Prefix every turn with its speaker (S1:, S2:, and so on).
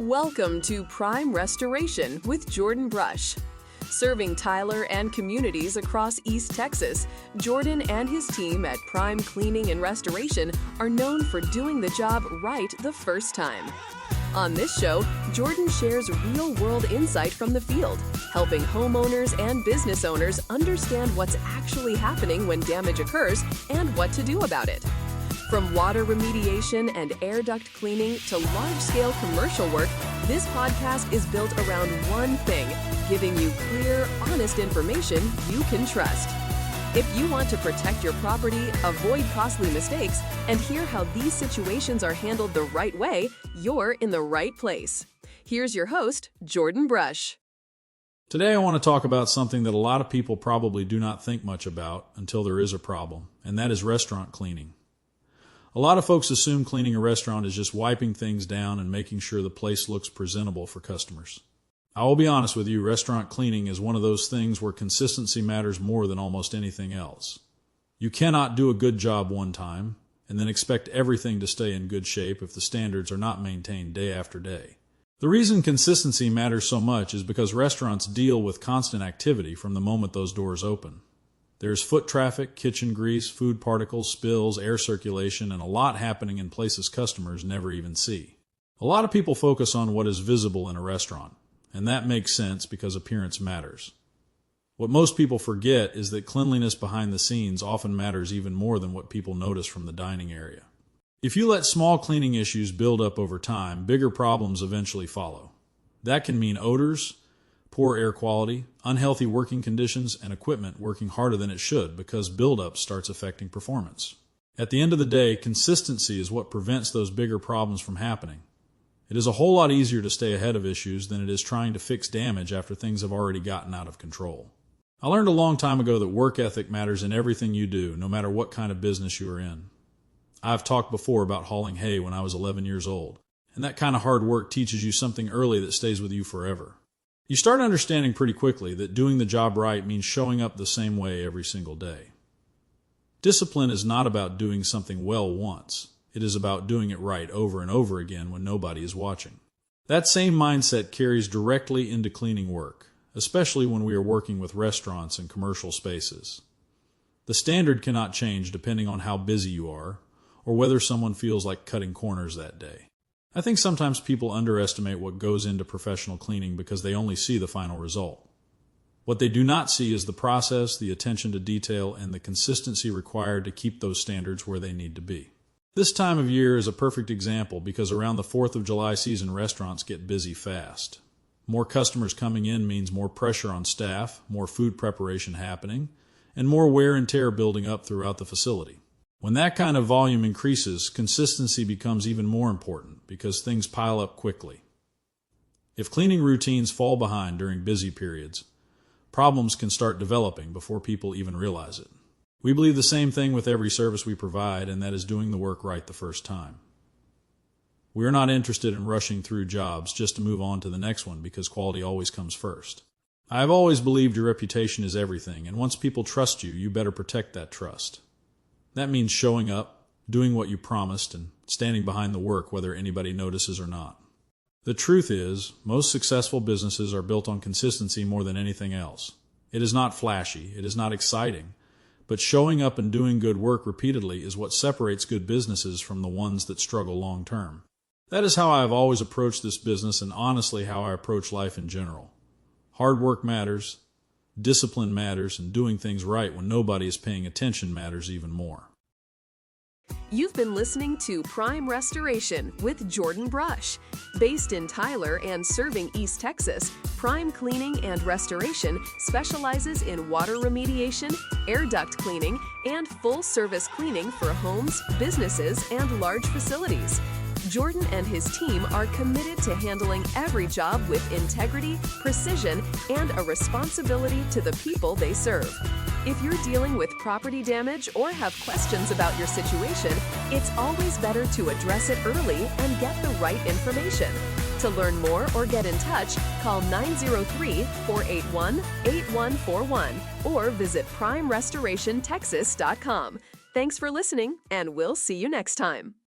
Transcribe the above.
S1: Welcome to Prime Restoration with Jordan Brush. Serving Tyler and communities across East Texas, Jordan and his team at Prime Cleaning and Restoration are known for doing the job right the first time. On this show, Jordan shares real-world insight from the field, helping homeowners and business owners understand what's actually happening when damage occurs and what to do about it. From water remediation and air duct cleaning to large-scale commercial work, this podcast is built around one thing: giving you clear, honest information you can trust. If you want to protect your property, avoid costly mistakes, and hear how these situations are handled the right way, you're in the right place. Here's your host, Jordan Brush.
S2: Today I want to talk about something that a lot of people probably do not think much about until there is a problem, and that is restaurant cleaning. A lot of folks assume cleaning a restaurant is just wiping things down and making sure the place looks presentable for customers. I will be honest with you, restaurant cleaning is one of those things where consistency matters more than almost anything else. You cannot do a good job one time and then expect everything to stay in good shape if the standards are not maintained day after day. The reason consistency matters so much is because restaurants deal with constant activity from the moment those doors open. There's foot traffic, kitchen grease, food particles, spills, air circulation, and a lot happening in places customers never even see. A lot of people focus on what is visible in a restaurant, and that makes sense because appearance matters. What most people forget is that cleanliness behind the scenes often matters even more than what people notice from the dining area. If you let small cleaning issues build up over time, bigger problems eventually follow. That can mean odors, poor air quality, unhealthy working conditions, and equipment working harder than it should because buildup starts affecting performance. At the end of the day, consistency is what prevents those bigger problems from happening. It is a whole lot easier to stay ahead of issues than it is trying to fix damage after things have already gotten out of control. I learned a long time ago that work ethic matters in everything you do, no matter what kind of business you are in. I've talked before about hauling hay when I was 11 years old, and that kind of hard work teaches you something early that stays with you forever. You start understanding pretty quickly that doing the job right means showing up the same way every single day. Discipline is not about doing something well once. It is about doing it right over and over again when nobody is watching. That same mindset carries directly into cleaning work, especially when we are working with restaurants and commercial spaces. The standard cannot change depending on how busy you are or whether someone feels like cutting corners that day. I think sometimes people underestimate what goes into professional cleaning because they only see the final result. What they do not see is the process, the attention to detail, and the consistency required to keep those standards where they need to be. This time of year is a perfect example because around the 4th of July season, restaurants get busy fast. More customers coming in means more pressure on staff, more food preparation happening, and more wear and tear building up throughout the facility. When that kind of volume increases, consistency becomes even more important because things pile up quickly. If cleaning routines fall behind during busy periods, problems can start developing before people even realize it. We believe the same thing with every service we provide, and that is doing the work right the first time. We are not interested in rushing through jobs just to move on to the next one because quality always comes first. I have always believed your reputation is everything, and once people trust you, you better protect that trust. That means showing up, doing what you promised, and standing behind the work whether anybody notices or not. The truth is, most successful businesses are built on consistency more than anything else. It is not flashy, it is not exciting, but showing up and doing good work repeatedly is what separates good businesses from the ones that struggle long term. That is how I have always approached this business and honestly how I approach life in general. Hard work matters. Discipline matters, and doing things right when nobody is paying attention matters even more.
S1: You've been listening to Prime Restoration with Jordan Brush. Based in Tyler and serving East Texas, Prime Cleaning and Restoration specializes in water remediation, air duct cleaning, and full-service cleaning for homes, businesses, and large facilities. Jordan and his team are committed to handling every job with integrity, precision, and a responsibility to the people they serve. If you're dealing with property damage or have questions about your situation, it's always better to address it early and get the right information. To learn more or get in touch, call 903-481-8141 or visit primerestorationtexas.com. Thanks for listening, and we'll see you next time.